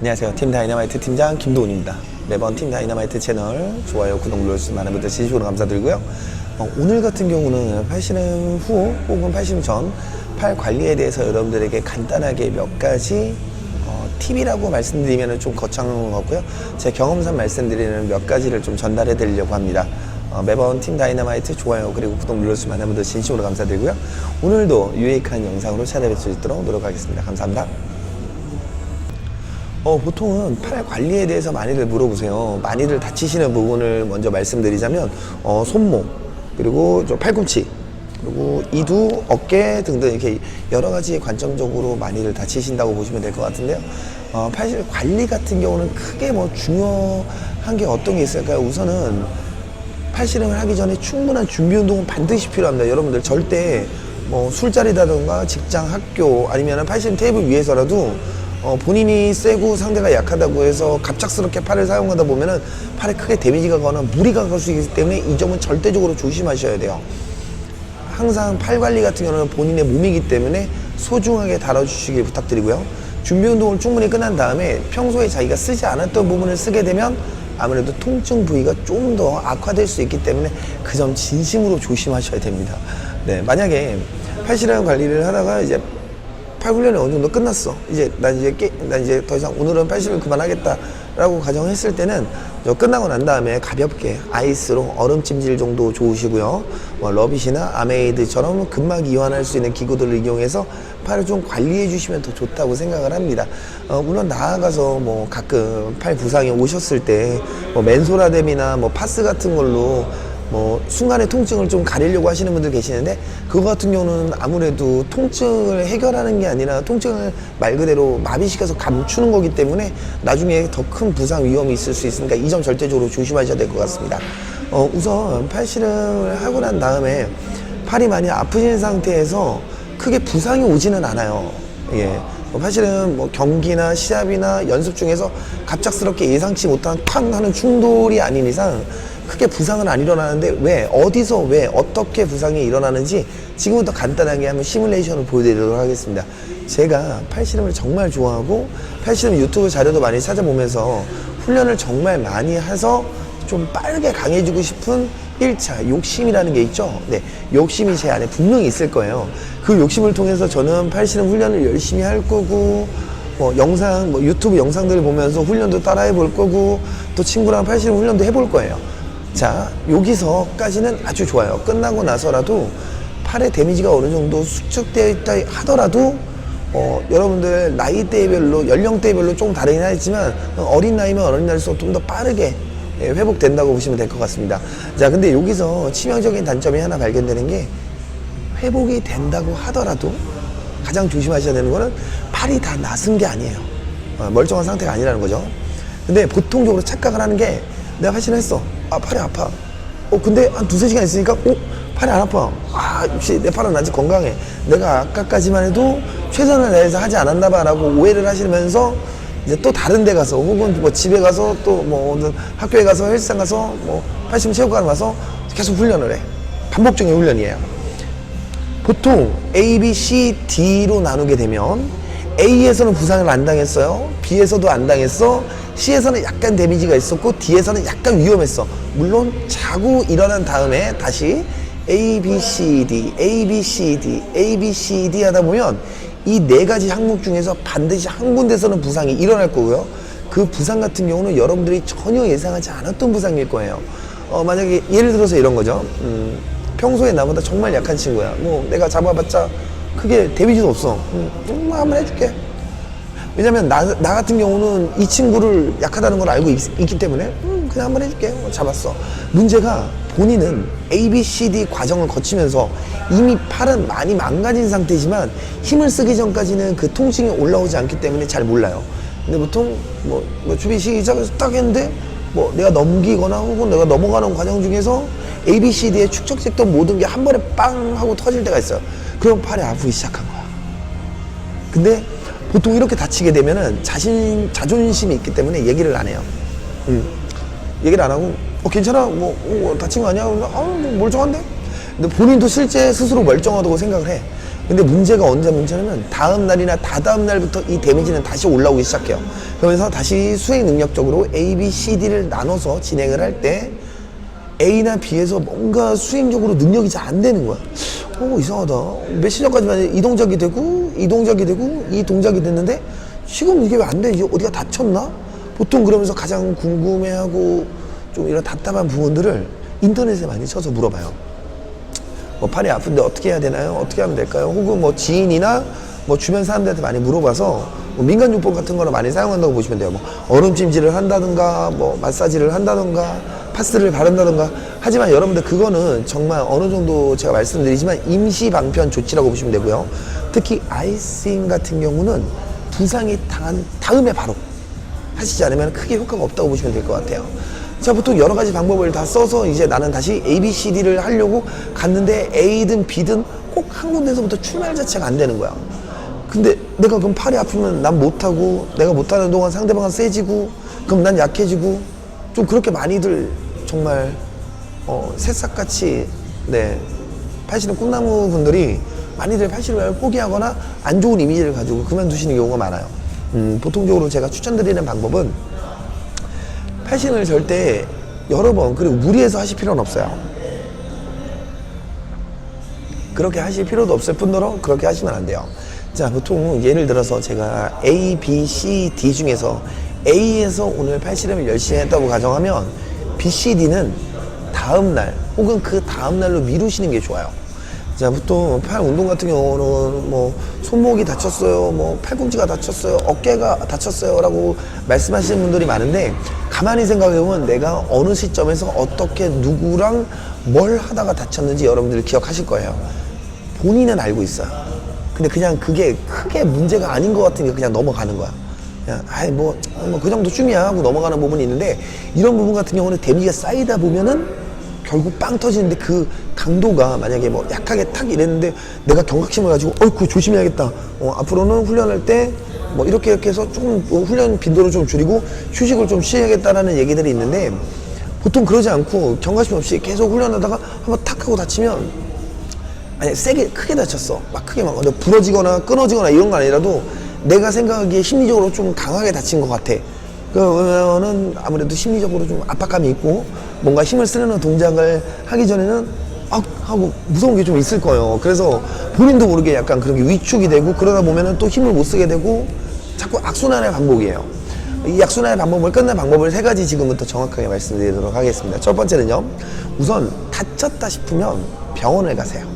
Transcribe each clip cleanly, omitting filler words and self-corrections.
안녕하세요. 팀 다이너마이트 팀장 김도훈입니다. 매번 팀 다이너마이트 채널 좋아요, 구독 눌러주신 많은 분들 진심으로 감사드리고요. 오늘 같은 경우는 팔씨름 후 혹은 팔씨름 전 팔 관리에 대해서 여러분들에게 간단하게 몇 가지 팁이라고 말씀드리면 좀 거창한 것 같고요. 제 경험상 말씀드리는 몇 가지를 좀 전달해 드리려고 합니다. 매번 팀 다이너마이트 좋아요 그리고 구독 눌러주신 많은 분들 진심으로 감사드리고요. 오늘도 유익한 영상으로 찾아뵐 수 있도록 노력하겠습니다. 감사합니다. 보통은 팔 관리에 대해서 많이들 물어보세요. 많이들 다치시는 부분을 먼저 말씀드리자면 손목, 그리고 팔꿈치, 그리고 이두, 어깨 등등 이렇게 여러 가지 관점적으로 많이들 다치신다고 보시면 될 것 같은데요. 팔 관리 같은 경우는 크게 중요한 게 어떤 게 있을까요? 우선은 팔씨름을 하기 전에 충분한 준비 운동은 반드시 필요합니다. 여러분들 절대 술자리라든가 직장, 학교 아니면 팔씨름 테이블 위에서라도 본인이 세고 상대가 약하다고 해서 갑작스럽게 팔을 사용하다 보면은 팔에 크게 데미지가 가거나 무리가 갈 수 있기 때문에 이 점은 절대적으로 조심하셔야 돼요. 항상 팔 관리 같은 경우는 본인의 몸이기 때문에 소중하게 다뤄주시길 부탁드리고요. 준비 운동을 충분히 끝난 다음에 평소에 자기가 쓰지 않았던 부분을 쓰게 되면 아무래도 통증 부위가 좀 더 악화될 수 있기 때문에 그 점 진심으로 조심하셔야 됩니다. 네, 만약에 팔씨름 관리를 하다가 이제 팔 훈련이 어느 정도 끝났어. 난 이제 더 이상 오늘은 팔씨름을 그만하겠다라고 가정했을 때는 끝나고 난 다음에 가볍게 아이스로 얼음찜질 정도 좋으시고요. 러빗이나 아메이드처럼 근막 이완할 수 있는 기구들을 이용해서 팔을 좀 관리해 주시면 더 좋다고 생각을 합니다. 물론 나아가서 가끔 팔 부상이 오셨을 때 맨소라뎀이나 파스 같은 걸로 순간의 통증을 좀 가리려고 하시는 분들 계시는데, 그거 같은 경우는 아무래도 통증을 해결하는 게 아니라 통증을 말 그대로 마비시켜서 감추는 거기 때문에 나중에 더 큰 부상 위험이 있을 수 있으니까 이 점 절대적으로 조심하셔야 될 것 같습니다. 우선 팔씨름을 하고 난 다음에 팔이 많이 아프신 상태에서 크게 부상이 오지는 않아요. 예. 팔씨름 경기나 시합이나 연습 중에서 갑작스럽게 예상치 못한 쾅 하는 충돌이 아닌 이상 크게 부상은 안 일어나는데, 왜 어떻게 부상이 일어나는지 지금부터 간단하게 한번 시뮬레이션을 보여드리도록 하겠습니다. 제가 팔씨름을 정말 좋아하고 팔씨름 유튜브 자료도 많이 찾아보면서 훈련을 정말 많이 해서 좀 빠르게 강해지고 싶은 1차 욕심이라는 게 있죠. 네, 욕심이 제 안에 분명히 있을 거예요. 그 욕심을 통해서 저는 팔씨름 훈련을 열심히 할 거고, 유튜브 영상들을 보면서 훈련도 따라해 볼 거고, 또 친구랑 팔씨름 훈련도 해볼 거예요. 자, 여기서까지는 아주 좋아요. 끝나고 나서라도 팔에 데미지가 어느 정도 수축되어 있다 하더라도 여러분들 나이대별로, 연령대별로 조금 다르긴 하겠지만 어린 나이면 어린 나이일수록 좀 더 빠르게 회복된다고 보시면 될 것 같습니다. 자, 근데 여기서 치명적인 단점이 하나 발견되는 게, 회복이 된다고 하더라도 가장 조심하셔야 되는 거는 팔이 다 나은 게 아니에요. 멀쩡한 상태가 아니라는 거죠. 근데 보통적으로 착각을 하는 게, 내가 팔씨름 했어. 팔이 아파. 근데 한 두세 시간 있으니까 팔이 안 아파. 역시 내 팔은 아직 건강해. 내가 아까까지만 해도 최선을 다해서 하지 않았나 봐 라고 오해를 하시면서 이제 또 다른 데 가서, 혹은 집에 가서, 또 학교에 가서, 헬스장 가서, 팔씨름 체육관 가서 계속 훈련을 해. 반복적인 훈련이에요. 보통 A, B, C, D로 나누게 되면 A에서는 부상을 안 당했어요. B에서도 안 당했어. C에서는 약간 데미지가 있었고, D에서는 약간 위험했어. 물론 자고 일어난 다음에 다시 A, B, C, D, A, B, C, D, A, B, C, D 하다 보면 이 네 가지 항목 중에서 반드시 한 군데서는 부상이 일어날 거고요. 그 부상 같은 경우는 여러분들이 전혀 예상하지 않았던 부상일 거예요. 만약에 예를 들어서 이런 거죠. 평소에 나보다 정말 약한 친구야. 내가 잡아봤자 크게 데미지도 없어. 한번 해줄게. 왜냐면 나 같은 경우는 이 친구를 약하다는 걸 알고 있기 때문에 그냥 한번 해줄게. 잡았어. 문제가, 본인은 A, B, C, D 과정을 거치면서 이미 팔은 많이 망가진 상태지만 힘을 쓰기 전까지는 그 통증이 올라오지 않기 때문에 잘 몰라요. 근데 보통 준비 시작해서 딱 했는데 내가 넘기거나 혹은 내가 넘어가는 과정 중에서 A, B, C, D에 축적됐던 모든 게 한 번에 빵 하고 터질 때가 있어요. 그럼 팔이 아프기 시작한 거야. 근데 보통 이렇게 다치게 되면은 자존심이 있기 때문에 얘기를 안 해요. 얘기를 안 하고, 괜찮아? 다친 거 아니야? 멀쩡한데? 근데 본인도 실제 스스로 멀쩡하다고 생각을 해. 근데 문제가 언제 문제냐면 다음 날이나 다다음 날부터 이 데미지는 다시 올라오기 시작해요. 그러면서 다시 수행 능력적으로 A, B, C, D를 나눠서 진행을 할 때 A나 B에서 뭔가 수행적으로 능력이 잘 안 되는 거야. 이상하다. 몇 시간까지만 이 동작이 되고 이 동작이 되고 이 동작이 됐는데 지금 이게 왜 안 되지? 어디가 다쳤나? 보통 그러면서 가장 궁금해하고 좀 이런 답답한 부분들을 인터넷에 많이 쳐서 물어봐요. 뭐 팔이 아픈데 어떻게 해야 되나요? 어떻게 하면 될까요? 혹은 뭐 지인이나 뭐 주변 사람들한테 많이 물어봐서 뭐 민간요법 같은 거를 많이 사용한다고 보시면 돼요. 뭐 얼음찜질을 한다든가 뭐 마사지를 한다든가 파스를 바른다든가. 하지만 여러분들 그거는 정말 어느 정도 제가 말씀드리지만 임시 방편 조치라고 보시면 되고요. 특히 아이싱 같은 경우는 부상이 당한 다음에 바로 하시지 않으면 크게 효과가 없다고 보시면 될 것 같아요. 자, 보통 여러 가지 방법을 다 써서 이제 나는 다시 A, B, C, D를 하려고 갔는데 A든 B든 꼭 한 군데서부터 출발 자체가 안 되는 거야. 근데 내가 그럼 팔이 아프면 난 못하고, 내가 못하는 동안 상대방은 세지고, 그럼 난 약해지고, 좀 그렇게 많이들 정말 새싹같이 파시는 꿈나무 분들이 많이들 팔씨름을 포기하거나 안 좋은 이미지를 가지고 그만두시는 경우가 많아요. 보통적으로 제가 추천드리는 방법은 팔씨름을 절대 여러 번 그리고 무리해서 하실 필요는 없어요. 그렇게 하실 필요도 없을 뿐더러 그렇게 하시면 안 돼요. 자, 보통 예를 들어서 제가 A, B, C, D 중에서 A에서 오늘 팔씨름을 열심히 했다고 가정하면 B, C, D는 다음날 혹은 그 다음날로 미루시는 게 좋아요. 자, 보통 팔 운동 같은 경우는 뭐 손목이 다쳤어요, 뭐 팔꿈치가 다쳤어요, 어깨가 다쳤어요 라고 말씀하시는 분들이 많은데, 가만히 생각해보면 내가 어느 시점에서 어떻게 누구랑 뭘 하다가 다쳤는지 여러분들 기억하실 거예요. 본인은 알고 있어요. 근데 그냥 그게 크게 문제가 아닌 것 같으니까 그냥 넘어가는 거야. 그냥 뭐 그 정도쯤이야 하고 넘어가는 부분이 있는데, 이런 부분 같은 경우는 데미지가 쌓이다 보면은 결국 빵 터지는데, 그 강도가 만약에 뭐 약하게 탁 이랬는데 내가 경각심을 가지고 그거 조심해야겠다, 앞으로는 훈련할 때 뭐 이렇게 해서 조금 훈련 빈도를 좀 줄이고 휴식을 좀 쉬어야겠다라는 얘기들이 있는데, 보통 그러지 않고 경각심 없이 계속 훈련하다가 한번 탁 하고 다치면, 아니 세게 크게 다쳤어, 막 크게 막 부러지거나 끊어지거나 이런 거 아니라도 내가 생각하기에 심리적으로 좀 강하게 다친 것 같아. 그러면은 아무래도 심리적으로 좀 압박감이 있고 뭔가 힘을 쓰려는 동작을 하기 전에는 하고 무서운 게 좀 있을 거예요. 그래서 본인도 모르게 약간 그런 게 위축이 되고, 그러다 보면은 또 힘을 못 쓰게 되고 자꾸 악순환의 반복이에요. 이 악순환의 반복을 끝낼 방법을 세 가지 지금부터 정확하게 말씀드리도록 하겠습니다. 첫 번째는요, 우선 다쳤다 싶으면 병원을 가세요.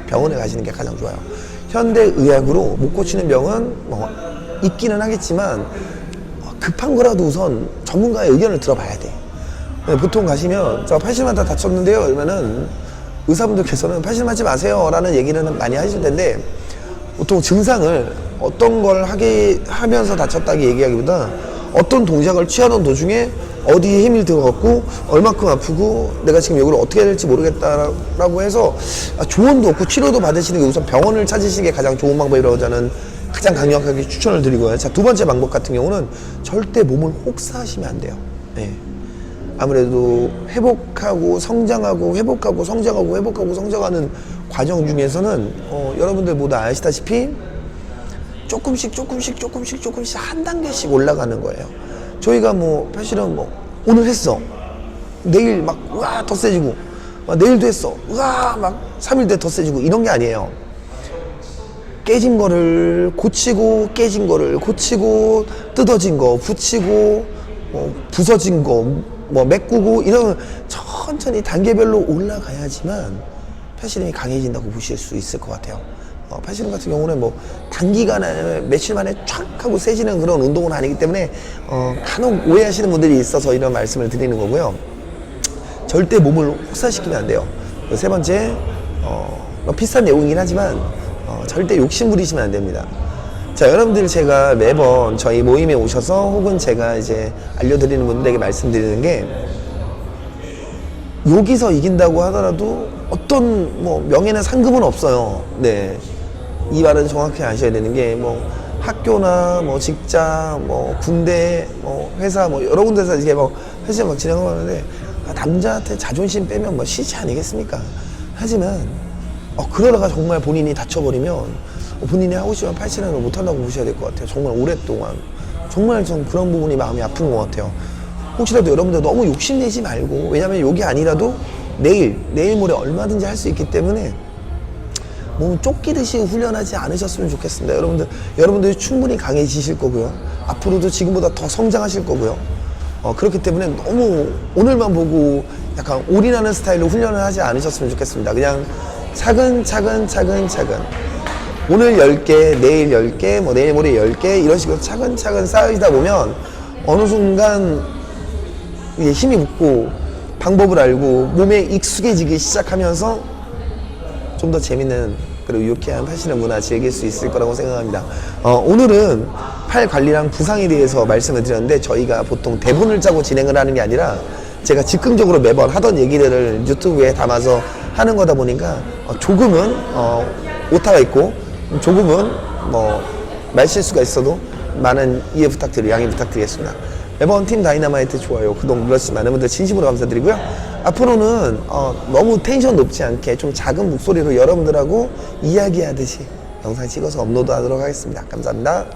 병원에 가시는 게 가장 좋아요. 현대의학으로 못 고치는 병은 뭐 있기는 하겠지만 급한 거라도 우선 전문가의 의견을 들어봐야 돼. 보통 가시면 저 팔씨름 다 다쳤는데요 이러면은 의사분들께서는 팔씨름 하지 마세요 라는 얘기는 많이 하실 텐데, 보통 증상을 어떤 걸 하면서 다쳤다고 얘기하기보다 어떤 동작을 취하던 도중에 어디에 힘이 들어갔고 얼마큼 아프고 내가 지금 이걸 어떻게 해야 될지 모르겠다라고 해서 조언도 없고 치료도 받으시는 게 우선 병원을 찾으시는 게 가장 좋은 방법이라고 저는 가장 강력하게 추천을 드리고요. 자, 두 번째 방법 같은 경우는 절대 몸을 혹사하시면 안 돼요. 아무래도 회복하고 성장하고 회복하고 성장하고 회복하고 성장하는 과정 중에서는 여러분들 모두 아시다시피 조금씩 한 단계씩 올라가는 거예요. 저희가 뭐 사실은 뭐 오늘 했어, 내일 막 우와 더 세지고, 내일도 했어 우와 막 3일 뒤에 더 세지고, 이런 게 아니에요. 깨진 거를 고치고, 깨진 거를 고치고, 뜯어진 거 붙이고, 부서진 거 뭐 메꾸고, 이런 천천히 단계별로 올라가야지만 팔씨름이 강해진다고 보실 수 있을 것 같아요. 팔씨름 같은 경우는 뭐 단기간에 며칠 만에 촥 하고 세지는 그런 운동은 아니기 때문에 간혹 오해하시는 분들이 있어서 이런 말씀을 드리는 거고요. 절대 몸을 혹사시키면 안 돼요. 세 번째, 비슷한 내용이긴 하지만 절대 욕심 부리시면 안 됩니다. 자, 여러분들 제가 매번 저희 모임에 오셔서 혹은 제가 이제 알려드리는 분들에게 말씀드리는 게, 여기서 이긴다고 하더라도 어떤 뭐 명예나 상금은 없어요. 이 말은 정확히 아셔야 되는 게, 뭐 학교나 뭐 직장, 뭐 군대, 뭐 회사, 뭐 여러 군데서 이게 뭐 회사 막 진행하고 하는데, 남자한테 자존심 빼면 뭐 시체 아니겠습니까? 하지만 그러다가 정말 본인이 다쳐버리면 본인이 하고 싶은 팔씨름을 못한다고 보셔야 될 것 같아요. 정말 오랫동안. 정말 전 그런 부분이 마음이 아픈 것 같아요. 혹시라도 여러분들 너무 욕심내지 말고, 왜냐면 여기 아니라도 내일 모레 얼마든지 할 수 있기 때문에 몸 쫓기듯이 훈련하지 않으셨으면 좋겠습니다. 여러분들이 충분히 강해지실 거고요. 앞으로도 지금보다 더 성장하실 거고요. 그렇기 때문에 너무 오늘만 보고 약간 올인하는 스타일로 훈련을 하지 않으셨으면 좋겠습니다. 그냥 차근차근 오늘 10개, 내일 10개, 뭐 내일 모레 10개 이런 식으로 차근차근 쌓이다 보면 어느 순간 이게 힘이 붙고 방법을 알고 몸에 익숙해지기 시작하면서 좀 더 재밌는 그리고 유쾌한 팔씨름 문화 즐길 수 있을 거라고 생각합니다. 오늘은 팔 관리랑 부상에 대해서 말씀을 드렸는데 저희가 보통 대본을 짜고 진행을 하는 게 아니라 제가 즉흥적으로 매번 하던 얘기들을 유튜브에 담아서 하는 거다 보니까 조금은 오타가 있고 조금은 말실수가 있어도 많은 이해 양해 부탁드리겠습니다. 매번 팀 다이너마이트 좋아요, 구독 눌러주신 많은 분들 진심으로 감사드리고요. 앞으로는 너무 텐션 높지 않게 좀 작은 목소리로 여러분들하고 이야기하듯이 영상 찍어서 업로드하도록 하겠습니다. 감사합니다.